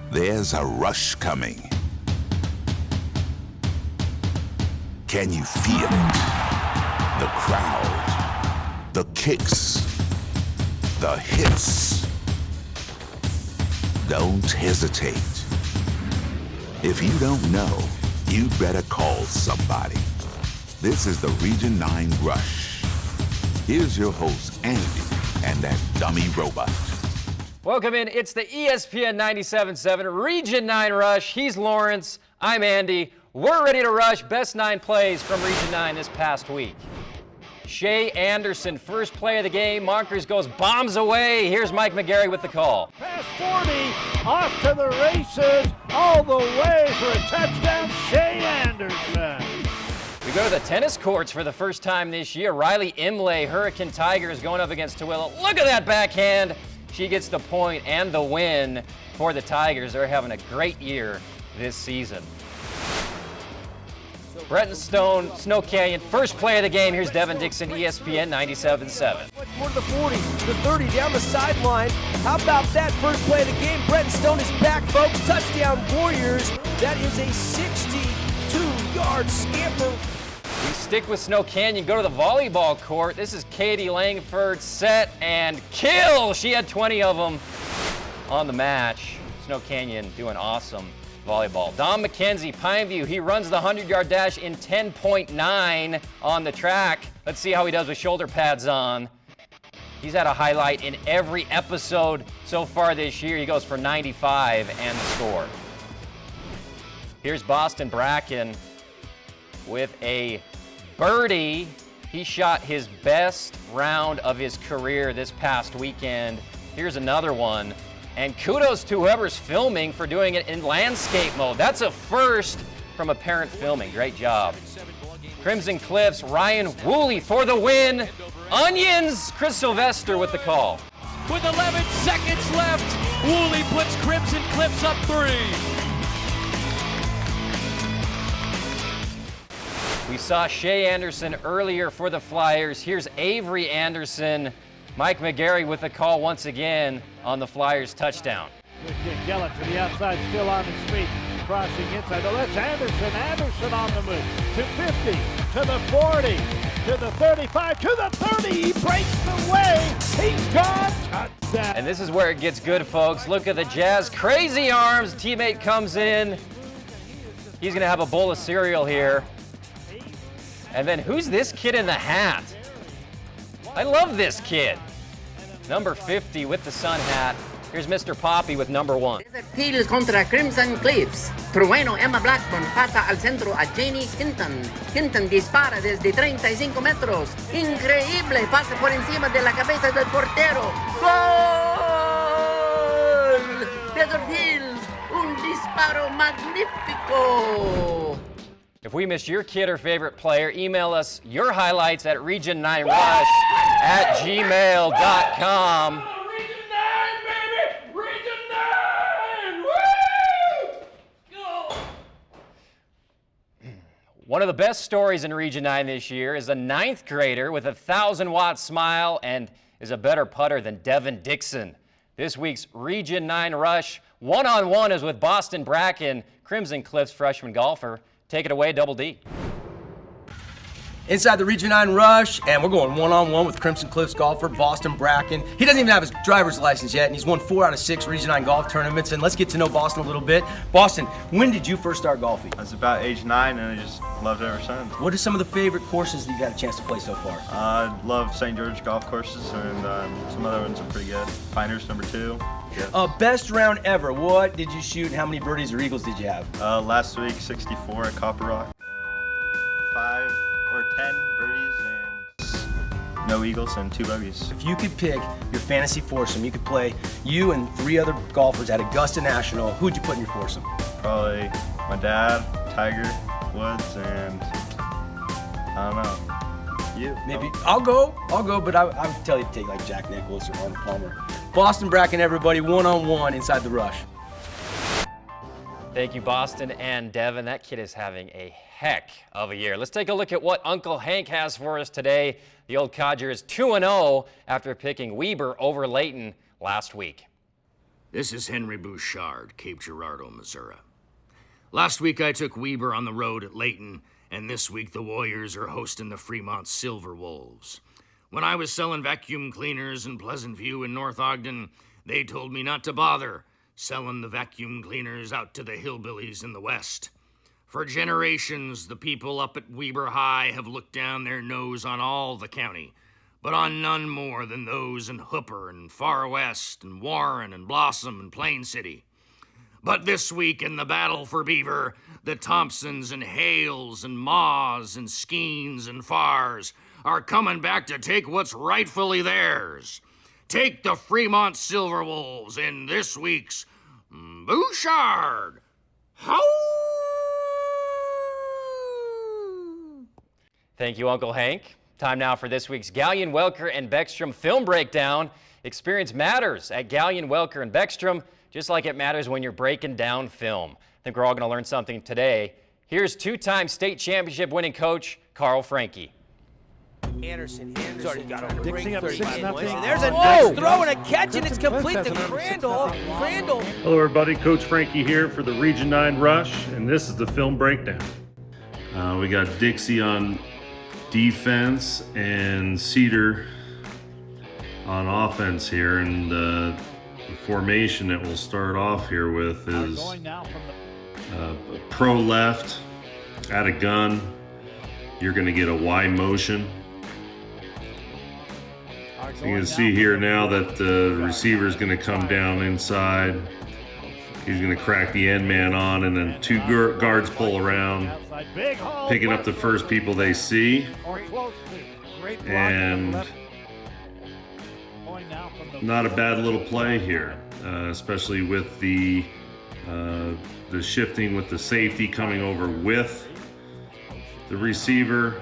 There's a rush coming. Can you feel it? The crowd, the kicks, the hits. Don't hesitate. If you don't know, you better call somebody. This is the Region 9 Rush. Here's your host, Andy, and that dummy robot. Welcome in. It's the ESPN 97.7 Region 9 Rush. He's Lawrence. I'm Andy. We're ready to rush best 9 plays from Region 9 this past week. Shea Anderson, first play of the game. Monkers goes bombs away. Here's Mike McGarry with the call. Past 40, off to the races, all the way for a touchdown, Shea Anderson. We go to the tennis courts for the first time this year. Riley Imlay, Hurricane Tigers, going up against Tooele. Look at that backhand. She gets the point and the win for the Tigers. They're having a great year this season. Bretton Stone, Snow Canyon, first play of the game. Here's Devin Dixon, ESPN 97.7. Much more to the 40, the 30, down the sideline. How about that first play of the game? Bretton Stone is back, folks. Touchdown Warriors. That is a 62-yard scamper. We stick with Snow Canyon, go to the volleyball court. This is Katie Langford, set and kill. She had 20 of them on the match. Snow Canyon doing awesome volleyball. Dom McKenzie, Pineview, he runs the 100-yard dash in 10.9 on the track. Let's see how he does with shoulder pads on. He's had a highlight in every episode so far this year. He goes for 95 and the score. Here's Boston Bracken with a birdie. He shot his best round of his career this past weekend. Here's another one. And kudos to whoever's filming for doing it in landscape mode. That's a first from a parent filming. Great job. Crimson Cliffs, Ryan Woolley for the win. Onions, Chris Sylvester with the call. With 11 seconds left, Woolley puts Crimson Cliffs up 3. We saw Shea Anderson earlier for the Flyers. Here's Avery Anderson. Mike McGarry with the call once again on the Flyers touchdown. Good kick, Gellert to the outside, still on his feet, crossing inside. Oh, that's Anderson. Anderson on the move. To 50, to the 40, to the 35, to the 30. He breaks the way. He's gone. Touchdown. And this is where it gets good, folks. Look at the Jazz. Crazy arms. Teammate comes in. He's going to have a bowl of cereal here. And then who's this kid in the hat? I love this kid. Number 50 with the sun hat. Here's Mr. Poppy with number 1. Hills contra Crimson Cliffs. Trueno Emma Blackburn pasa al centro a Janie Hinton. Hinton dispara desde 35 metros. Increíble. Pasa por encima de la cabeza del portero. ¡Gol! Desert Hills. Un disparo magnífico. If we missed your kid or favorite player, email us your highlights at region9rush@gmail.com. Region 9, baby! Region 9! Woo! One of the best stories in Region 9 this year is a 9th grader with a 1,000-watt smile and is a better putter than Devin Dixon. This week's Region 9 Rush one-on-one is with Boston Bracken, Crimson Cliffs freshman golfer. Take it away, Double D. Inside the Region 9 Rush, and we're going one-on-one with Crimson Cliffs golfer Boston Bracken. He doesn't even have his driver's license yet, and he's won 4 out of 6 Region 9 golf tournaments. And let's get to know Boston a little bit. Boston, when did you first start golfing? I was about age 9, and I just loved it ever since. What are some of the favorite courses that you got a chance to play so far? I love St. George golf courses, and some other ones are pretty good. Pinehurst number 2. Yeah. Best round ever. What did you shoot, and how many birdies or eagles did you have? Last week, 64 at Copper Rock. 5 or 10 birdies and no eagles and 2 bogeys. If you could pick your fantasy foursome, you could play you and 3 other golfers at Augusta National, who'd you put in your foursome? Probably my dad, Tiger Woods, and I don't know. You? Maybe I'll go, but I would tell you to take like Jack Nicklaus or Arnold Palmer. Boston Bracken, everybody, one-on-one inside the Rush. Thank you, Boston and Devin. That kid is having a heck of a year. Let's take a look at what Uncle Hank has for us today. The old codger is 2-0 after picking Weber over Layton last week. This is Henry Bouchard, Cape Girardeau, Missouri. Last week I took Weber on the road at Layton, and this week the Warriors are hosting the Fremont Silver Wolves. When I was selling vacuum cleaners in Pleasant View in North Ogden, they told me not to bother selling the vacuum cleaners out to the hillbillies in the West. For generations, the people up at Weber High have looked down their nose on all the county, but on none more than those in Hooper and Far West and Warren and Blossom and Plain City. But this week in the battle for Beaver, the Thompsons and Hales and Maws and Skeens and Fars are coming back to take what's rightfully theirs. Take the Fremont Silver Wolves in this week's Bouchard. How? Thank you, Uncle Hank. Time now for this week's Gallion, Welker, and Beckstrom film breakdown. Experience matters at Gallion, Welker, and Beckstrom, just like it matters when you're breaking down film. I think we're all going to learn something today. Here's two-time state championship winning coach Carl Frankie. Anderson already got over Dixie up 6-0. There's a nice throw and a catch, and it's complete to Crandall. Hello, everybody. Coach Frankie here for the Region 9 Rush, and this is the film breakdown. We got Dixie on defense and Cedar on offense here, and the formation that we'll start off here with is pro left, at a gun. You're going to get a Y motion. So you can see here now that the receiver is going to come down inside. He's going to crack the end man on, and then two guards pull around, picking up the first people they see. And not a bad little play here, especially with the shifting with the safety coming over with the receiver.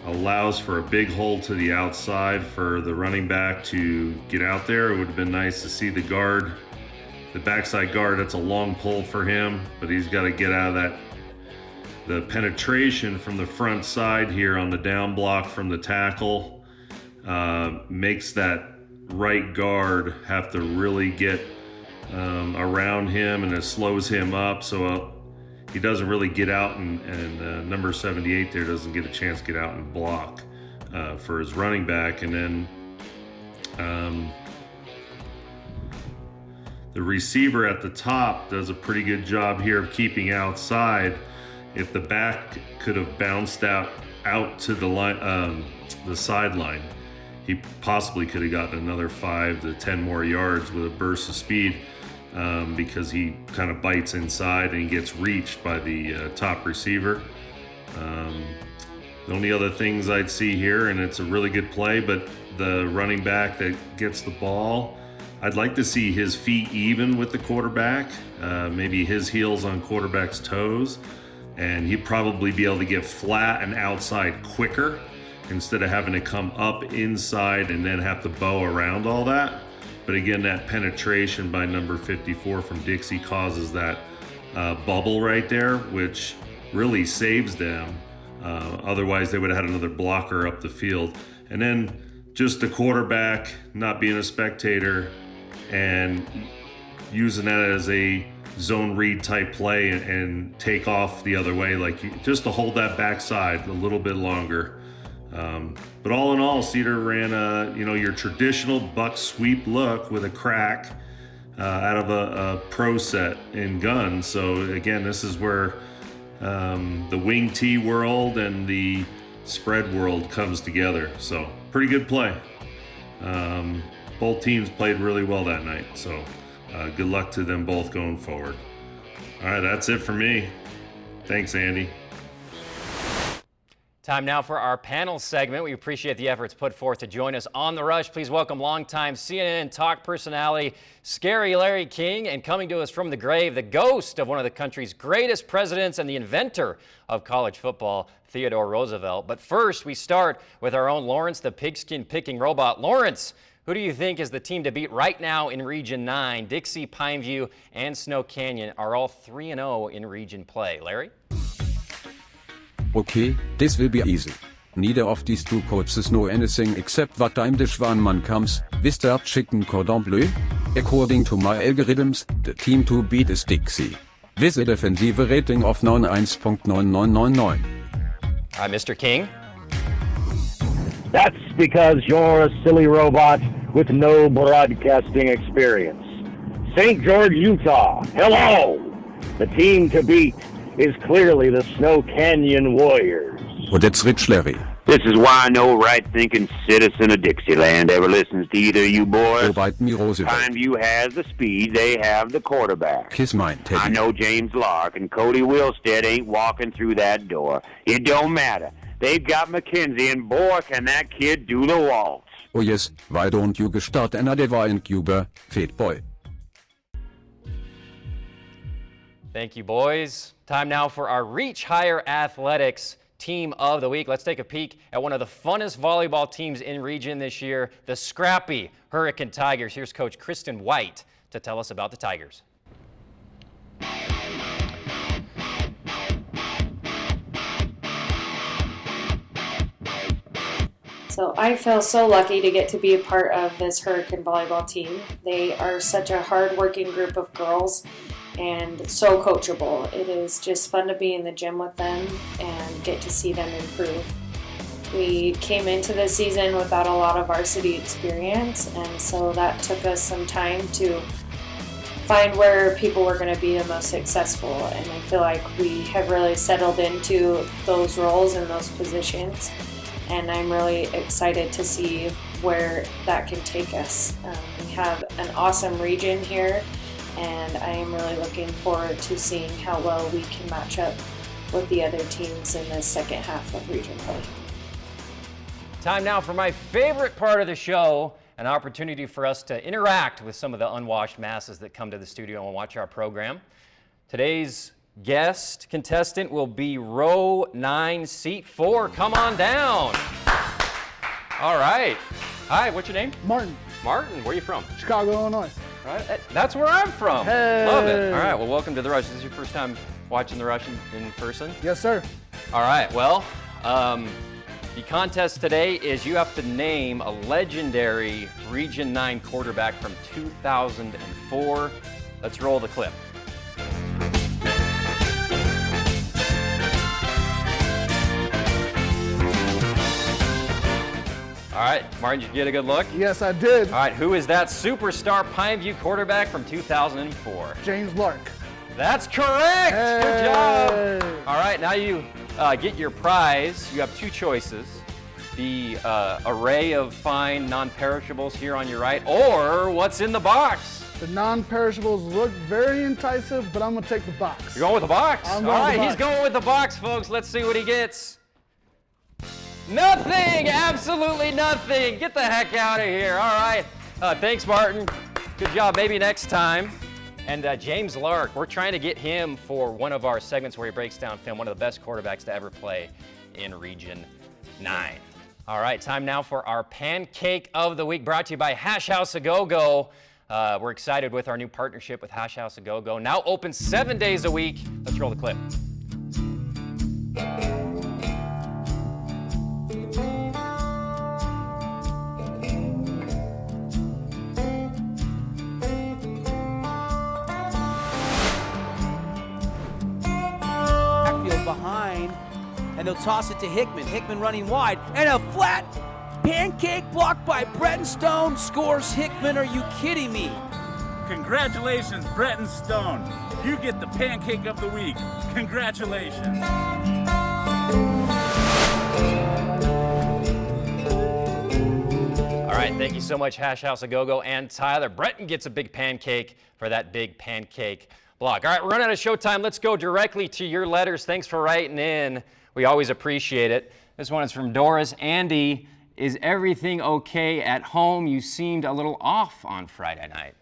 Allows for a big hole to the outside for the running back to get out there. It would have been nice to see the guard, the backside guard. That's a long pull for him, but he's got to get out of that. The penetration from the front side here on the down block from the tackle makes that right guard have to really get around him, and it slows him up. So he doesn't really get out, and number 78 there doesn't get a chance to get out and block for his running back. And then the receiver at the top does a pretty good job here of keeping outside. If the back could have bounced out to the line, the sideline, he possibly could have gotten another 5 to 10 more yards with a burst of speed. Because he kind of bites inside and he gets reached by the top receiver. The only other things I'd see here, and it's a really good play, but the running back that gets the ball, I'd like to see his feet even with the quarterback, maybe his heels on quarterback's toes, and he'd probably be able to get flat and outside quicker instead of having to come up inside and then have to bow around all that. But again, that penetration by number 54 from Dixie causes that bubble right there, which really saves them. Otherwise, they would have had another blocker up the field. And then just the quarterback not being a spectator and using that as a zone read type play and take off the other way, just to hold that backside a little bit longer. But all in all, Cedar ran your traditional buck sweep look with a crack out of a pro set in gun. So again, this is where the wing tee world and the spread world comes together. So pretty good play. Both teams played really well that night. So good luck to them both going forward. All right, that's it for me. Thanks, Andy. Time now for our panel segment. We appreciate the efforts put forth to join us on The Rush. Please welcome longtime CNN talk personality, Scary Larry King, and coming to us from the grave, the ghost of one of the country's greatest presidents and the inventor of college football, Theodore Roosevelt. But first, we start with our own Lawrence, the pigskin-picking robot. Lawrence, who do you think is the team to beat right now in Region 9? Dixie, Pineview, and Snow Canyon are all 3-0 in region play. Larry? Okay, this will be easy. Neither of these two coaches know anything except what time the Schwanenmann comes. We start chicken cordon bleu? According to my algorithms, the team to beat is Dixie. With a defensive rating of 91.9999. Hi, Mr. King. That's because you're a silly robot with no broadcasting experience. St. George, Utah. Hello! The team to beat is clearly the Snow Canyon Warriors. Oh, that's Rich Larry. This is why no right-thinking citizen of Dixieland ever listens to either of you boys. Oh, bite me, Roosevelt. Pineview has the speed, they have the quarterback. Kiss mine, Teddy. I know James Lark and Cody Wilstead ain't walking through that door. It don't matter. They've got McKenzie, and boy, can that kid do the waltz. Oh yes, why don't you start another wine Cuba, Fat Boy? Thank you, boys. Time now for our Reach Higher Athletics Team of the Week. Let's take a peek at one of the funnest volleyball teams in region this year, the scrappy Hurricane Tigers. Here's Coach Kristen White to tell us about the Tigers. So I feel so lucky to get to be a part of this Hurricane volleyball team. They are such a hard-working group of girls and so coachable. It is just fun to be in the gym with them and get to see them improve. We came into the season without a lot of varsity experience, and so that took us some time to find where people were going to be the most successful, and I feel like we have really settled into those roles and those positions. And I'm really excited to see where that can take us. We have an awesome region here, and I am really looking forward to seeing how well we can match up with the other teams in the second half of region play. Time now for my favorite part of the show, an opportunity for us to interact with some of the unwashed masses that come to the studio and watch our program. Today's guest contestant will be row 9, seat 4. Come on down. All right. Hi, what's your name? Martin. Martin, where are you from? Chicago, Illinois. All right. That's where I'm from. Hey. Love it. All right, well, welcome to The Rush. This is your first time watching The Rush in person? Yes, sir. All right, well, the contest today is you have to name a legendary Region 9 quarterback from 2004. Let's roll the clip. All right, Martin, did you get a good look? Yes, I did. All right, who is that superstar Pineview quarterback from 2004? James Lark. That's correct. Hey. Good job. All right, now you get your prize. You have two choices. The array of fine non-perishables here on your right, or what's in the box. The non-perishables look very enticing, but I'm going to take the box. You're going with the box? I'm All going right, with the he's box. going with the box, folks. Let's see what he gets. Nothing! Absolutely nothing! Get the heck out of here. All right. Thanks, Martin. Good job. Maybe next time. And James Lark, we're trying to get him for one of our segments where he breaks down film, one of the best quarterbacks to ever play in Region 9. All right, time now for our Pancake of the Week, brought to you by Hash House A Go-Go. We're excited with our new partnership with Hash House A Go-Go. Now open 7 days a week. Let's roll the clip. Behind, and they'll toss it to Hickman. Hickman running wide, and a flat pancake block by Bretton Stone scores Hickman. Are you kidding me? Congratulations, Bretton Stone. You get the Pancake of the Week. Congratulations. All right, thank you so much, Hash House A Go-Go and Tyler. Bretton gets a big pancake for that big pancake block. All right, we're running out of showtime. Let's go directly to your letters. Thanks for writing in. We always appreciate it. This one is from Doris. Andy, is everything okay at home? You seemed a little off on Friday night.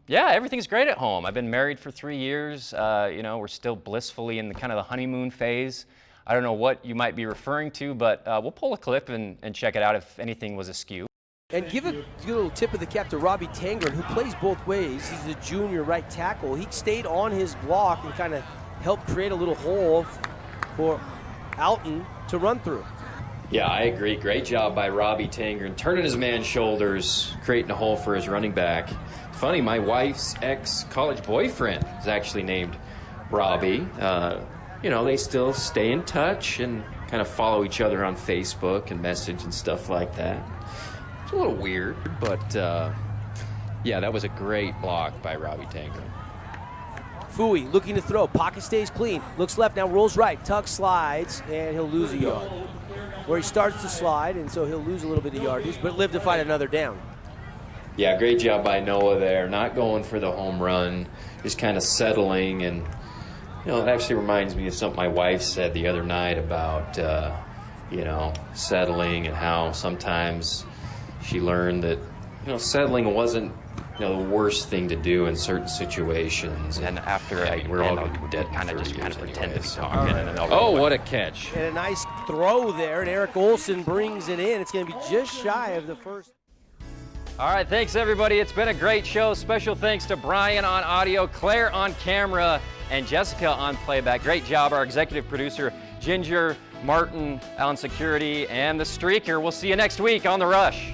Yeah, everything's great at home. I've been married for 3 years. We're still blissfully in the kind of the honeymoon phase. I don't know what you might be referring to, but we'll pull a clip and check it out if anything was askew. And give a little tip of the cap to Robbie Tangren, who plays both ways. He's a junior right tackle. He stayed on his block and kind of helped create a little hole for Alton to run through. Yeah, I agree. Great job by Robbie Tangren, turning his man's shoulders, creating a hole for his running back. Funny, my wife's ex-college boyfriend is actually named Robbie. You know, they still stay in touch and kind of follow each other on Facebook and message and stuff like that. It's a little weird, but yeah, that was a great block by Robbie Tangren. Fui looking to throw. Pocket stays clean. Looks left, now rolls right. Tuck slides, and he'll lose a yard. Where he starts to slide, and so he'll lose a little bit of yardage, but live to find another down. Yeah, great job by Noah there. Not going for the home run, just kind of settling. And, you know, it actually reminds me of something my wife said the other night about, you know, settling and how sometimes she learned that, you know, settling wasn't, you know, the worst thing to do in certain situations. And after we're all going to be dead, kind of just kind of pretend to be talking. Oh, what a catch! And a nice throw there, and Eric Olson brings it in. It's going to be just shy of the first. All right, thanks everybody. It's been a great show. Special thanks to Brian on audio, Claire on camera, and Jessica on playback. Great job, our executive producer, Ginger Martin on security, and the Streaker. We'll see you next week on The Rush.